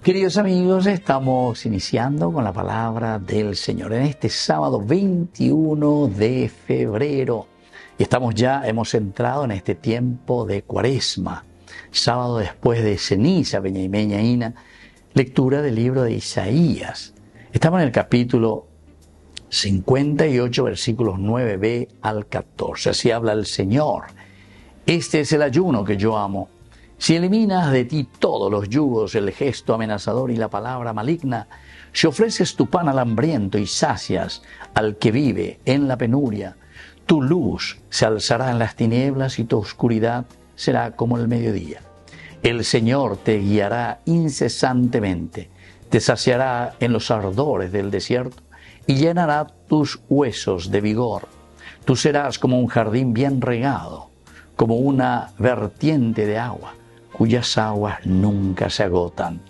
Queridos amigos, estamos iniciando con la palabra del Señor en este sábado 21 de febrero. Y hemos entrado en este tiempo de Cuaresma, sábado después de ceniza, peña y meñaína, lectura del libro de Isaías. Estamos en el capítulo 58, versículos 9b al 14. Así habla el Señor. Este es el ayuno que yo amo. Si eliminas de ti todos los yugos, el gesto amenazador y la palabra maligna, si ofreces tu pan al hambriento y sacias al que vive en la penuria, tu luz se alzará en las tinieblas y tu oscuridad será como el mediodía. El Señor te guiará incesantemente, te saciará en los ardores del desierto y llenará tus huesos de vigor. Tú serás como un jardín bien regado, como una vertiente de agua, cuyas aguas nunca se agotan.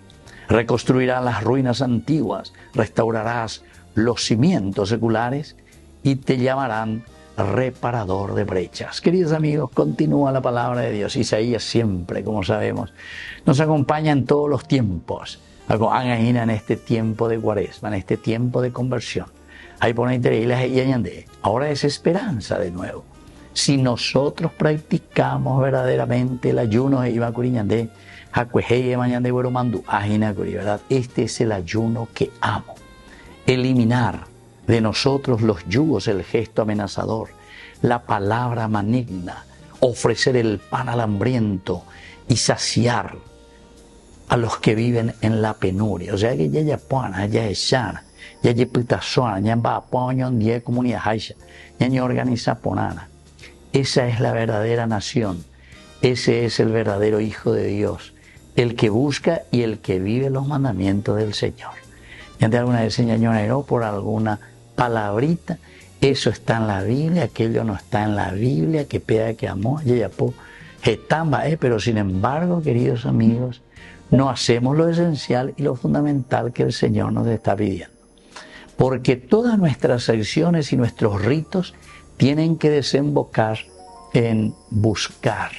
Reconstruirás las ruinas antiguas, restaurarás los cimientos seculares y te llamarán reparador de brechas. Queridos amigos, continúa la palabra de Dios. Isaías siempre, como sabemos, nos acompaña en todos los tiempos. En este tiempo de Cuaresma, en este tiempo de conversión. Ahí pone y añade, ahora es esperanza de nuevo. Si nosotros practicamos verdaderamente el ayuno, ¿verdad? Este es el ayuno que amo. Eliminar de nosotros los yugos, el gesto amenazador, la palabra maligna, ofrecer el pan al hambriento y saciar a los que viven en la penuria. O sea que ya pona, ya echar, ya putazuana, ya va poñon, ya comunidad haisha, ya organiza ponana. Esa es la verdadera nación. Ese es el verdadero Hijo de Dios, el que busca y el que vive los mandamientos del Señor. Y ante alguna vez señaló por alguna palabrita, eso está en la Biblia, aquello no está en la Biblia, que peda que amó, pero sin embargo, queridos amigos, no hacemos lo esencial y lo fundamental que el Señor nos está pidiendo. Porque todas nuestras acciones y nuestros ritos tienen que desembocar en buscar,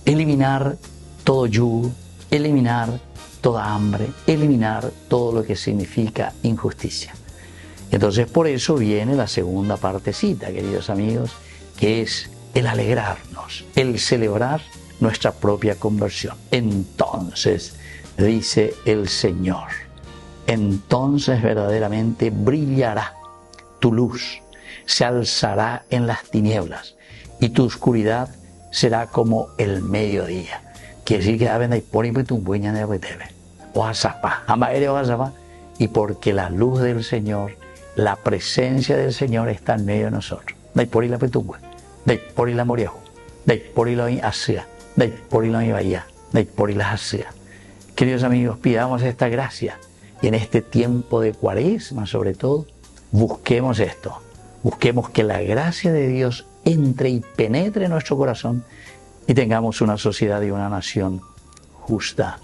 eliminar todo yugo, eliminar toda hambre, eliminar todo lo que significa injusticia. Entonces por eso viene la segunda partecita, queridos amigos, que es el alegrarnos, el celebrar nuestra propia conversión. Entonces, dice el Señor, entonces verdaderamente brillará tu luz, se alzará en las tinieblas y tu oscuridad será como el mediodía. Quiere decir que y porque la luz del Señor, la presencia del Señor está en medio de nosotros. Queridos amigos, pidamos esta gracia y en este tiempo de Cuaresma sobre todo, busquemos esto. Busquemos que la gracia de Dios entre y penetre en nuestro corazón y tengamos una sociedad y una nación justa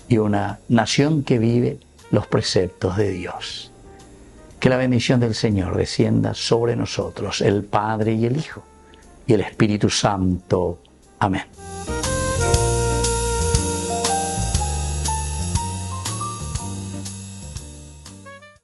y una nación que vive los preceptos de Dios. Que la bendición del Señor descienda sobre nosotros, el Padre y el Hijo y el Espíritu Santo. Amén.